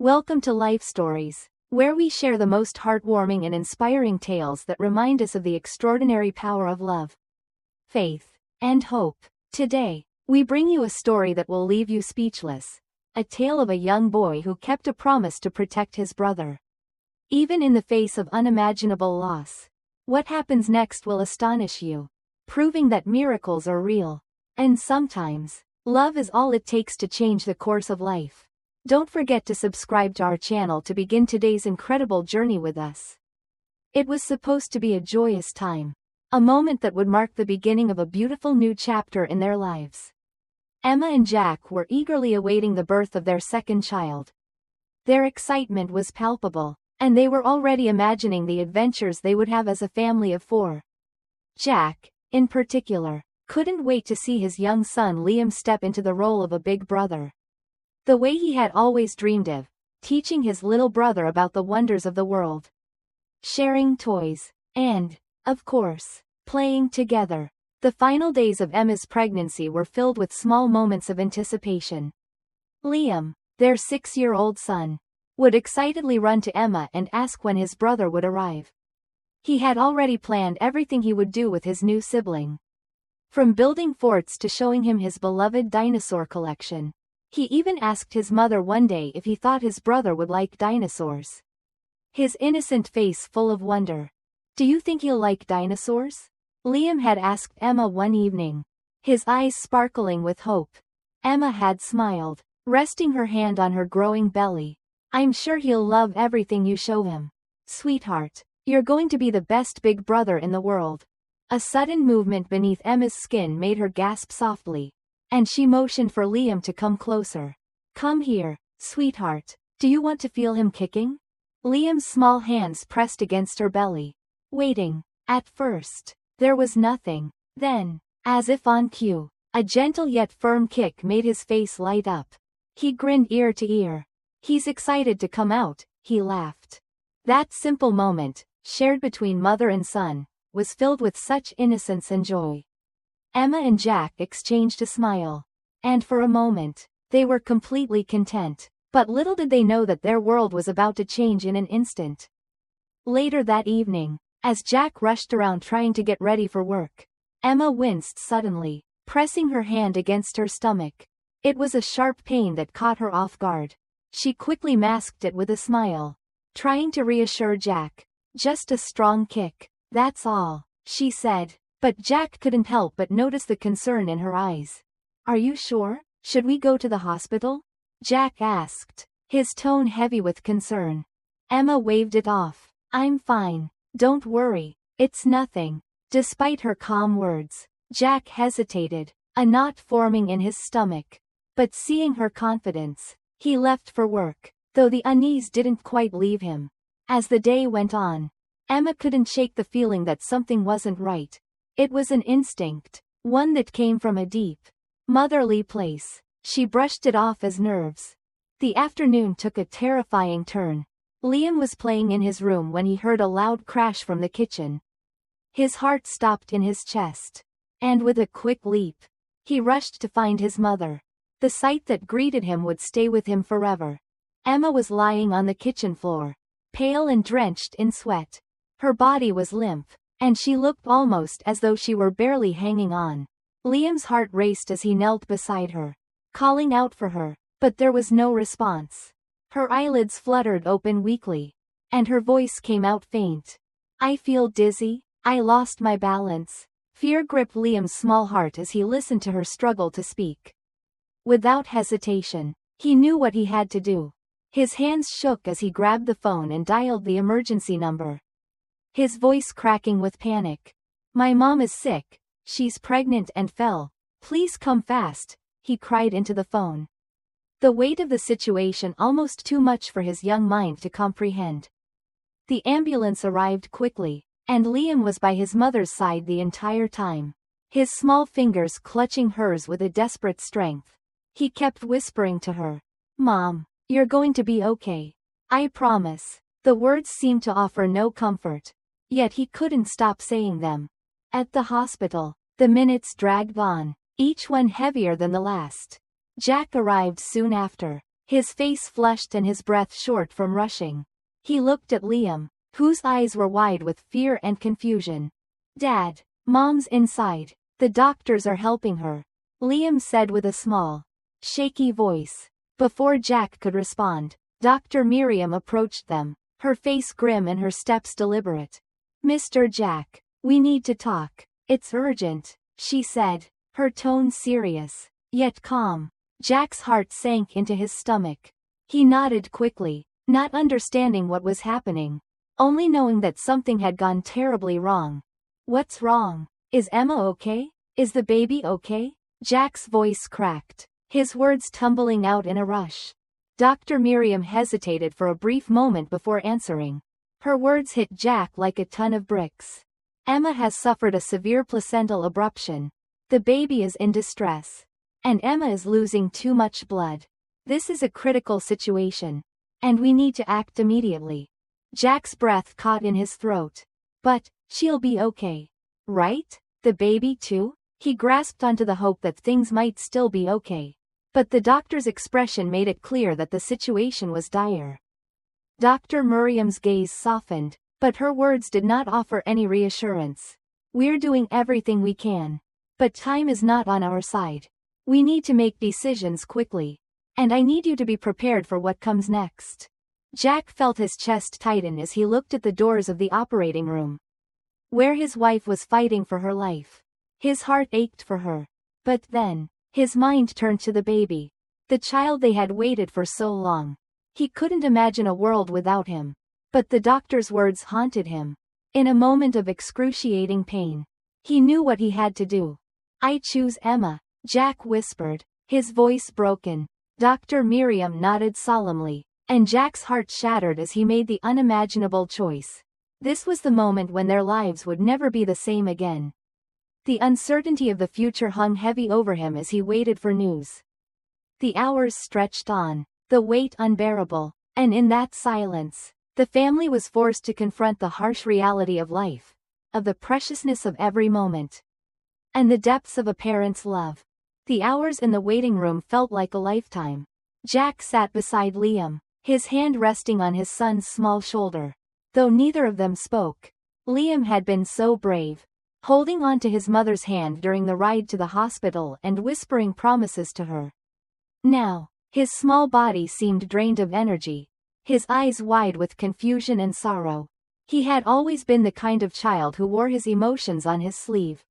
Welcome to Life Stories, where we share the most heartwarming and inspiring tales that remind us of the extraordinary power of love, faith, and hope. Today, we bring you a story that will leave you speechless, a tale of a young boy who kept a promise to protect his brother, even in the face of unimaginable loss. What happens next will astonish you, proving that miracles are real, and sometimes, love is all it takes to change the course of life. Don't forget to subscribe to our channel to begin today's incredible journey with us. It was supposed to be a joyous time, a moment that would mark the beginning of a beautiful new chapter in their lives. Emma and Jack were eagerly awaiting the birth of their second child. Their excitement was palpable, and they were already imagining the adventures they would have as a family of four. Jack, in particular, couldn't wait to see his young son Liam step into the role of a big brother. The way he had always dreamed of, teaching his little brother about the wonders of the world, sharing toys, and, of course, playing together. The final days of Emma's pregnancy were filled with small moments of anticipation. Liam, their 6-year-old son, would excitedly run to Emma and ask when his brother would arrive. He had already planned everything he would do with his new sibling, from building forts to showing him his beloved dinosaur collection. He even asked his mother one day if he thought his brother would like dinosaurs. His innocent face full of wonder. "Do you think he'll like dinosaurs?" Liam had asked Emma one evening, his eyes sparkling with hope. Emma had smiled, resting her hand on her growing belly. "I'm sure he'll love everything you show him. Sweetheart, you're going to be the best big brother in the world." A sudden movement beneath Emma's skin made her gasp softly, and she motioned for Liam to come closer. "Come here, sweetheart. Do you want to feel him kicking?" Liam's small hands pressed against her belly, waiting. At first, there was nothing. Then, as if on cue, a gentle yet firm kick made his face light up. He grinned ear to ear. "He's excited to come out," he laughed. That simple moment, shared between mother and son, was filled with such innocence and joy. Emma and Jack exchanged a smile, and for a moment, they were completely content. But little did they know that their world was about to change in an instant. Later that evening, as Jack rushed around trying to get ready for work, Emma winced suddenly, pressing her hand against her stomach. It was a sharp pain that caught her off guard. She quickly masked it with a smile, trying to reassure Jack. "Just a strong kick, that's all," she said. But Jack couldn't help but notice the concern in her eyes. "Are you sure? Should we go to the hospital?" Jack asked, his tone heavy with concern. Emma waved it off. "I'm fine. Don't worry. It's nothing." Despite her calm words, Jack hesitated, a knot forming in his stomach. But seeing her confidence, he left for work, though the unease didn't quite leave him. As the day went on, Emma couldn't shake the feeling that something wasn't right. It was an instinct, one that came from a deep, motherly place. She brushed it off as nerves. The afternoon took a terrifying turn. Liam was playing in his room when he heard a loud crash from the kitchen. His heart stopped in his chest, and with a quick leap, he rushed to find his mother. The sight that greeted him would stay with him forever. Emma was lying on the kitchen floor, pale and drenched in sweat. Her body was limp, and she looked almost as though she were barely hanging on. Liam's heart raced as he knelt beside her, calling out for her, but there was no response. Her eyelids fluttered open weakly, and her voice came out faint. "I feel dizzy. I lost my balance." Fear gripped Liam's small heart as he listened to her struggle to speak. Without hesitation, he knew what he had to do. His hands shook as he grabbed the phone and dialed the emergency number, his voice cracking with panic. "My mom is sick. She's pregnant and fell. Please come fast," he cried into the phone. The weight of the situation almost too much for his young mind to comprehend. The ambulance arrived quickly, and Liam was by his mother's side the entire time, his small fingers clutching hers with a desperate strength. He kept whispering to her, "Mom, you're going to be okay. I promise." The words seemed to offer no comfort, yet he couldn't stop saying them. At the hospital, the minutes dragged on, each one heavier than the last. Jack arrived soon after, his face flushed and his breath short from rushing. He looked at Liam, whose eyes were wide with fear and confusion. Dad, Mom's inside. The doctors are helping her, Liam said with a small, shaky voice. Before Jack could respond, Dr. Miriam approached them, her face grim and her steps deliberate. Mr. Jack, we need to talk. It's urgent, she said, her tone serious, yet calm. Jack's heart sank into his stomach. He nodded quickly, not understanding what was happening, only knowing that something had gone terribly wrong. What's wrong? Is Emma okay? Is the baby okay? Jack's voice cracked, his words tumbling out in a rush. Dr. Miriam hesitated for a brief moment before answering. Her words hit Jack like a ton of bricks. Emma has suffered a severe placental abruption. The baby is in distress. And Emma is losing too much blood. This is a critical situation. And we need to act immediately. Jack's breath caught in his throat. But, she'll be okay. Right? The baby too? He grasped onto the hope that things might still be okay. But the doctor's expression made it clear that the situation was dire. Dr. Miriam's gaze softened, but her words did not offer any reassurance. We're doing everything we can. But time is not on our side. We need to make decisions quickly. And I need you to be prepared for what comes next. Jack felt his chest tighten as he looked at the doors of the operating room, where his wife was fighting for her life. His heart ached for her. But then, his mind turned to the baby. The child they had waited for so long. He couldn't imagine a world without him. But the doctor's words haunted him. In a moment of excruciating pain, he knew what he had to do. I choose Emma, Jack whispered, his voice broken. Dr. Miriam nodded solemnly, and Jack's heart shattered as he made the unimaginable choice. This was the moment when their lives would never be the same again. The uncertainty of the future hung heavy over him as he waited for news. The hours stretched on, the weight unbearable, and in that silence, the family was forced to confront the harsh reality of life, of the preciousness of every moment, and the depths of a parent's love. The hours in the waiting room felt like a lifetime. Jack sat beside Liam, his hand resting on his son's small shoulder. Though neither of them spoke, Liam had been so brave, holding on to his mother's hand during the ride to the hospital and whispering promises to her. Now, his small body seemed drained of energy, his eyes wide with confusion and sorrow. He had always been the kind of child who wore his emotions on his sleeve.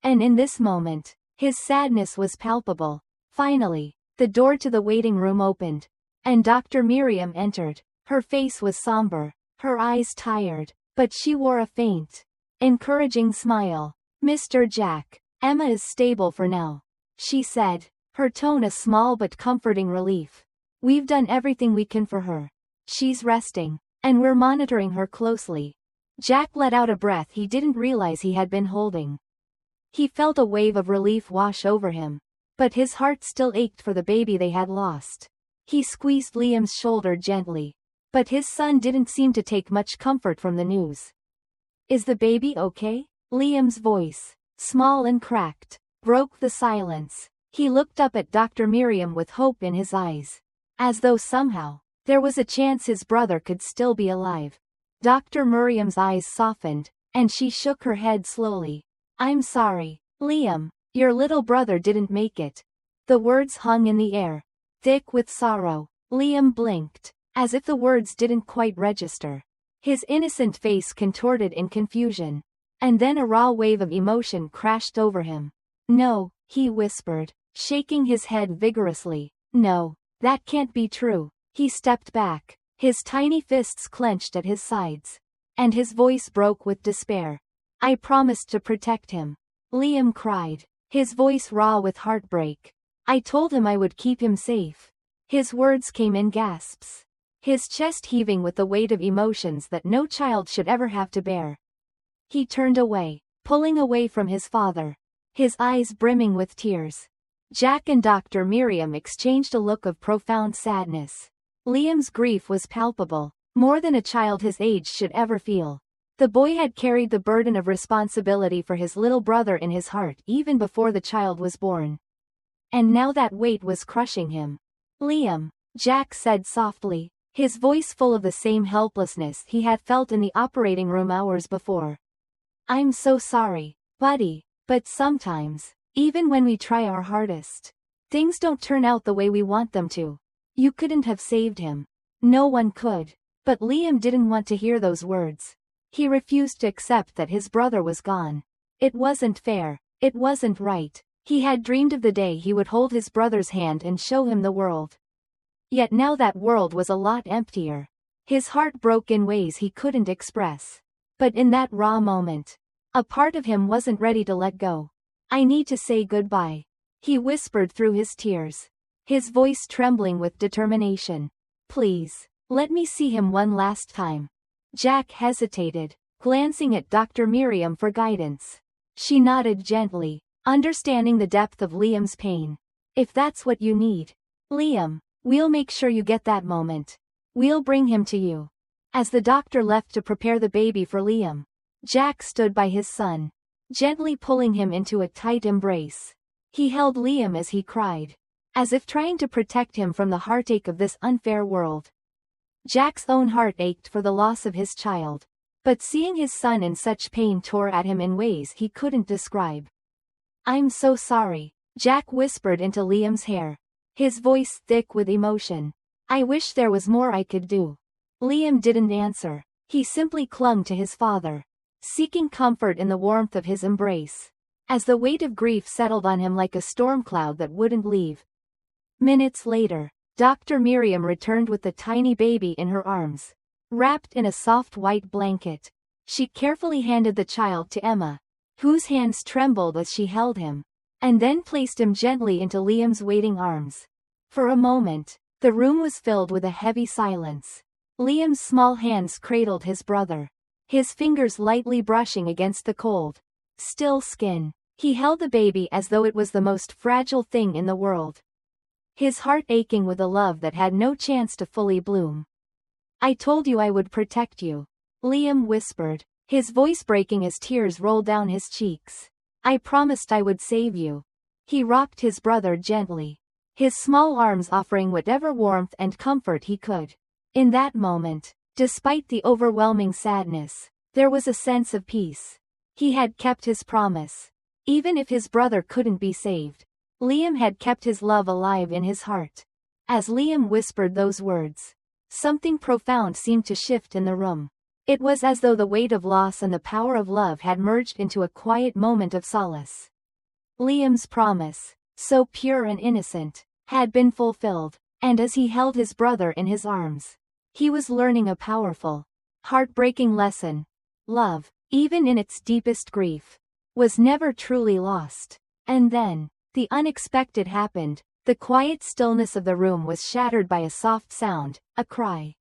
And in this moment, his sadness was palpable. Finally, the door to the waiting room opened, and Dr. Miriam entered. Her face was somber, her eyes tired, but she wore a faint, encouraging smile. Mr. Jack, Emma is stable for now, she said, her tone a small but comforting relief. We've done everything we can for her. She's resting, and we're monitoring her closely. Jack let out a breath he didn't realize he had been holding. He felt a wave of relief wash over him, but his heart still ached for the baby they had lost. He squeezed Liam's shoulder gently, but his son didn't seem to take much comfort from the news. Is the baby okay? Liam's voice, small and cracked, broke the silence. He looked up at Dr. Miriam with hope in his eyes, as though somehow, there was a chance his brother could still be alive. Dr. Miriam's eyes softened, and she shook her head slowly. I'm sorry, Liam, your little brother didn't make it. The words hung in the air, thick with sorrow. Liam blinked, as if the words didn't quite register. His innocent face contorted in confusion. And then a raw wave of emotion crashed over him. No, he whispered, shaking his head vigorously. No, that can't be true. He stepped back, his tiny fists clenched at his sides. And his voice broke with despair. I promised to protect him. Liam cried, his voice raw with heartbreak. I told him I would keep him safe. His words came in gasps, his chest heaving with the weight of emotions that no child should ever have to bear. He turned away, pulling away from his father, his eyes brimming with tears. Jack and Dr. Miriam exchanged a look of profound sadness. Liam's grief was palpable, more than a child his age should ever feel. The boy had carried the burden of responsibility for his little brother in his heart even before the child was born. And now that weight was crushing him. Liam, Jack said softly, his voice full of the same helplessness he had felt in the operating room hours before. I'm so sorry, buddy, but sometimes, even when we try our hardest, things don't turn out the way we want them to. You couldn't have saved him. No one could. But Liam didn't want to hear those words. He refused to accept that his brother was gone. It wasn't fair. It wasn't right. He had dreamed of the day he would hold his brother's hand and show him the world. Yet now that world was a lot emptier. His heart broke in ways he couldn't express. But in that raw moment, a part of him wasn't ready to let go. I need to say goodbye, he whispered through his tears, his voice trembling with determination. Please, let me see him one last time. Jack hesitated, glancing at Dr. Miriam for guidance. She nodded gently, understanding the depth of Liam's pain. If that's what you need, Liam, we'll make sure you get that moment. We'll bring him to you. As the doctor left to prepare the baby for Liam, Jack stood by his son, gently pulling him into a tight embrace. He held Liam as he cried, as if trying to protect him from the heartache of this unfair world. Jack's own heart ached for the loss of his child, but seeing his son in such pain tore at him in ways he couldn't describe. I'm so sorry, Jack whispered into Liam's hair, his voice thick with emotion. I wish there was more I could do. Liam didn't answer. He simply clung to his father, seeking comfort in the warmth of his embrace, as the weight of grief settled on him like a storm cloud that wouldn't leave. Minutes later, Dr. Miriam returned with the tiny baby in her arms, wrapped in a soft white blanket. She carefully handed the child to Emma, whose hands trembled as she held him, and then placed him gently into Liam's waiting arms. For a moment, the room was filled with a heavy silence. Liam's small hands cradled his brother, his fingers lightly brushing against the cold, still skin. He held the baby as though it was the most fragile thing in the world, his heart aching with a love that had no chance to fully bloom. I told you I would protect you, Liam whispered, his voice breaking as tears rolled down his cheeks. I promised I would save you. He rocked his brother gently, his small arms offering whatever warmth and comfort he could. In that moment, despite the overwhelming sadness, there was a sense of peace. He had kept his promise. Even if his brother couldn't be saved, Liam had kept his love alive in his heart. As Liam whispered those words, something profound seemed to shift in the room. It was as though the weight of loss and the power of love had merged into a quiet moment of solace. Liam's promise, so pure and innocent, had been fulfilled, and as he held his brother in his arms, he was learning a powerful, heartbreaking lesson. Love, even in its deepest grief, was never truly lost. And then, the unexpected happened. The quiet stillness of the room was shattered by a soft sound, a cry.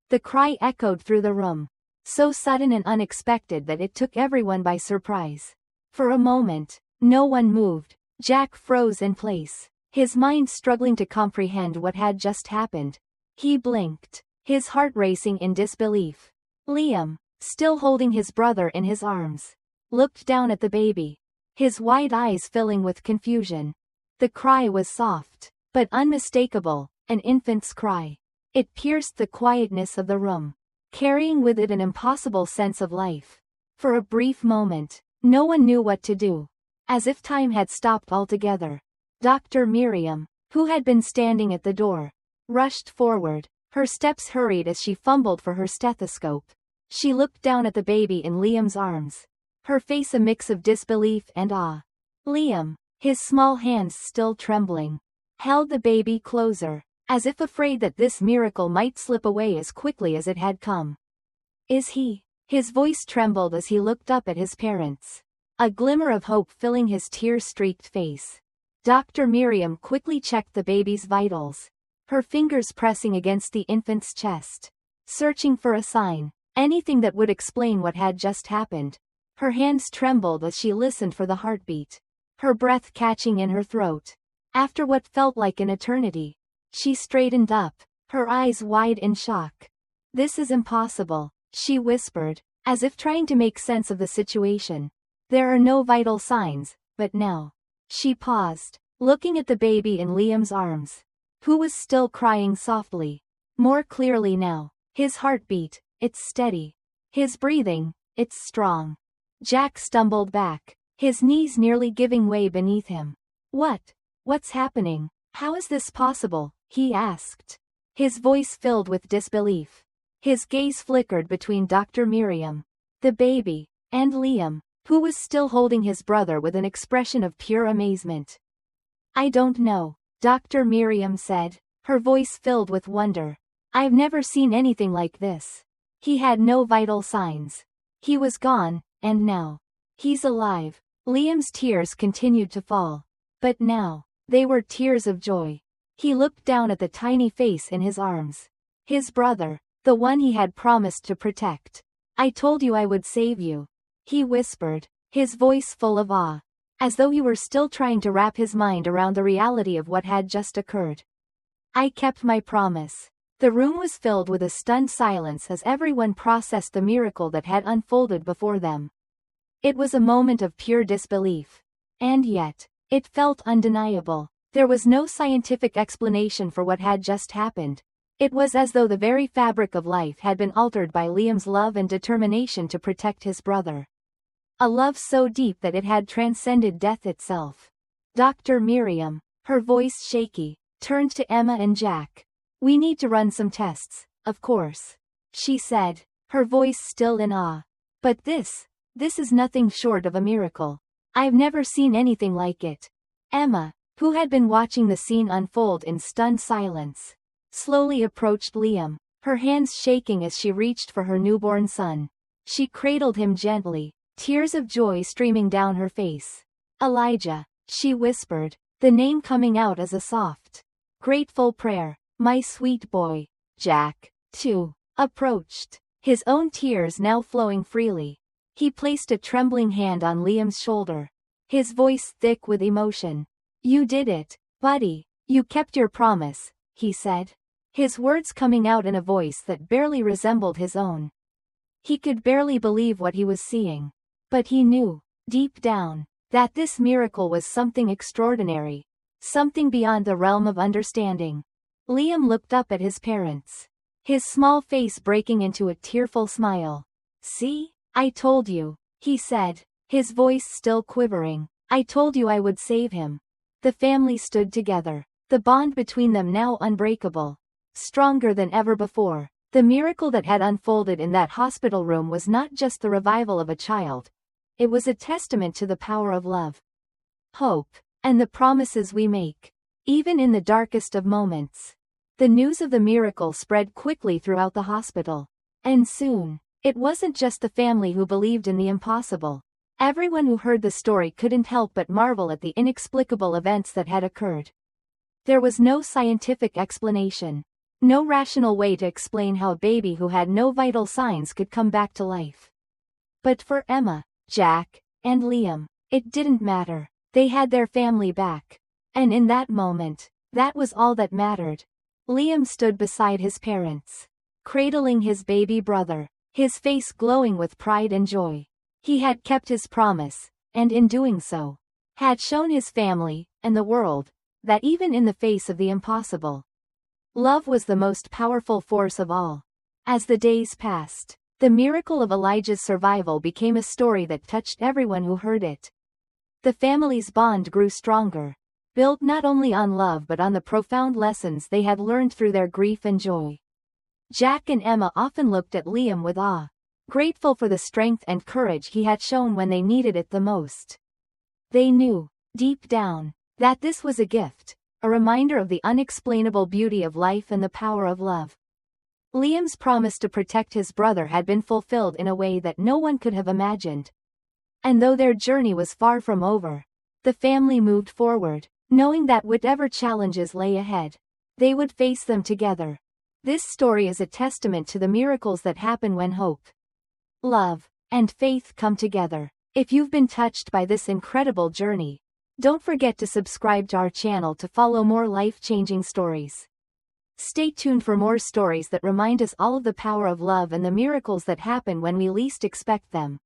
The cry echoed through the room, so sudden and unexpected that it took everyone by surprise. For a moment, no one moved. Jack froze in place, his mind struggling to comprehend what had just happened. He blinked, his heart racing in disbelief. Liam, still holding his brother in his arms, looked down at the baby, his wide eyes filling with confusion. The cry was soft, but unmistakable, an infant's cry. It pierced the quietness of the room, carrying with it an impossible sense of life. For a brief moment, no one knew what to do. As if time had stopped altogether, Dr. Miriam, who had been standing at the door, rushed forward, her steps hurried as she fumbled for her stethoscope. She looked down at the baby in Liam's arms, her face a mix of disbelief and awe. Liam, his small hands still trembling, held the baby closer, as if afraid that this miracle might slip away as quickly as it had come. Is he? His voice trembled as he looked up at his parents, a glimmer of hope filling his tear-streaked face. Dr. Miriam quickly checked the baby's vitals, her fingers pressing against the infant's chest, searching for a sign, anything that would explain what had just happened. Her hands trembled as she listened for the heartbeat, her breath catching in her throat. After what felt like an eternity, she straightened up, her eyes wide in shock. This is impossible, she whispered, as if trying to make sense of the situation. There are no vital signs, but now. She paused, looking at the baby in Liam's arms, who was still crying softly. More clearly now. His heartbeat, it's steady. His breathing, it's strong. Jack stumbled back, his knees nearly giving way beneath him. What's happening? How is this possible? He asked. His voice filled with disbelief. His gaze flickered between Dr. Miriam, the baby, and Liam, who was still holding his brother with an expression of pure amazement. I don't know, Dr. Miriam said, her voice filled with wonder. I've never seen anything like this. He had no vital signs. He was gone, and now. He's alive. Liam's tears continued to fall. But now, they were tears of joy. He looked down at the tiny face in his arms. His brother, the one he had promised to protect. I told you I would save you, he whispered, his voice full of awe, as though he were still trying to wrap his mind around the reality of what had just occurred. I kept my promise. The room was filled with a stunned silence as everyone processed the miracle that had unfolded before them. It was a moment of pure disbelief. And yet, it felt undeniable. There was no scientific explanation for what had just happened. It was as though the very fabric of life had been altered by Liam's love and determination to protect his brother. A love so deep that it had transcended death itself. Dr. Miriam, her voice shaky, turned to Emma and Jack. We need to run some tests, of course, she said, her voice still in awe. But this is nothing short of a miracle. I've never seen anything like it. Emma, who had been watching the scene unfold in stunned silence, slowly approached Liam, her hands shaking as she reached for her newborn son. She cradled him gently, tears of joy streaming down her face. Elijah, she whispered, the name coming out as a soft, grateful prayer. My sweet boy. Jack, too, approached, his own tears now flowing freely. He placed a trembling hand on Liam's shoulder, his voice thick with emotion. You did it, buddy. You kept your promise, he said, his words coming out in a voice that barely resembled his own. He could barely believe what he was seeing. But he knew, deep down, that this miracle was something extraordinary, something beyond the realm of understanding. Liam looked up at his parents, his small face breaking into a tearful smile. See? I told you, he said, his voice still quivering. I told you I would save him. The family stood together, the bond between them now unbreakable, stronger than ever before. The miracle that had unfolded in that hospital room was not just the revival of a child. It was a testament to the power of love, hope, and the promises we make, even in the darkest of moments. The news of the miracle spread quickly throughout the hospital. And soon, it wasn't just the family who believed in the impossible. Everyone who heard the story couldn't help but marvel at the inexplicable events that had occurred. There was no scientific explanation, no rational way to explain how a baby who had no vital signs could come back to life. But for Emma, Jack, and Liam, it didn't matter. They had their family back. And in that moment, that was all that mattered. Liam stood beside his parents, cradling his baby brother, his face glowing with pride and joy. He had kept his promise, and in doing so, had shown his family, and the world, that even in the face of the impossible, love was the most powerful force of all. As the days passed, the miracle of Elijah's survival became a story that touched everyone who heard it. The family's bond grew stronger, built not only on love but on the profound lessons they had learned through their grief and joy. Jack and Emma often looked at Liam with awe, grateful for the strength and courage he had shown when they needed it the most. They knew, deep down, that this was a gift, a reminder of the unexplainable beauty of life and the power of love. Liam's promise to protect his brother had been fulfilled in a way that no one could have imagined. And though their journey was far from over, the family moved forward, knowing that whatever challenges lay ahead, they would face them together. This story is a testament to the miracles that happen when hope, love, and faith come together. If you've been touched by this incredible journey, don't forget to subscribe to our channel to follow more life-changing stories. Stay tuned for more stories that remind us all of the power of love and the miracles that happen when we least expect them.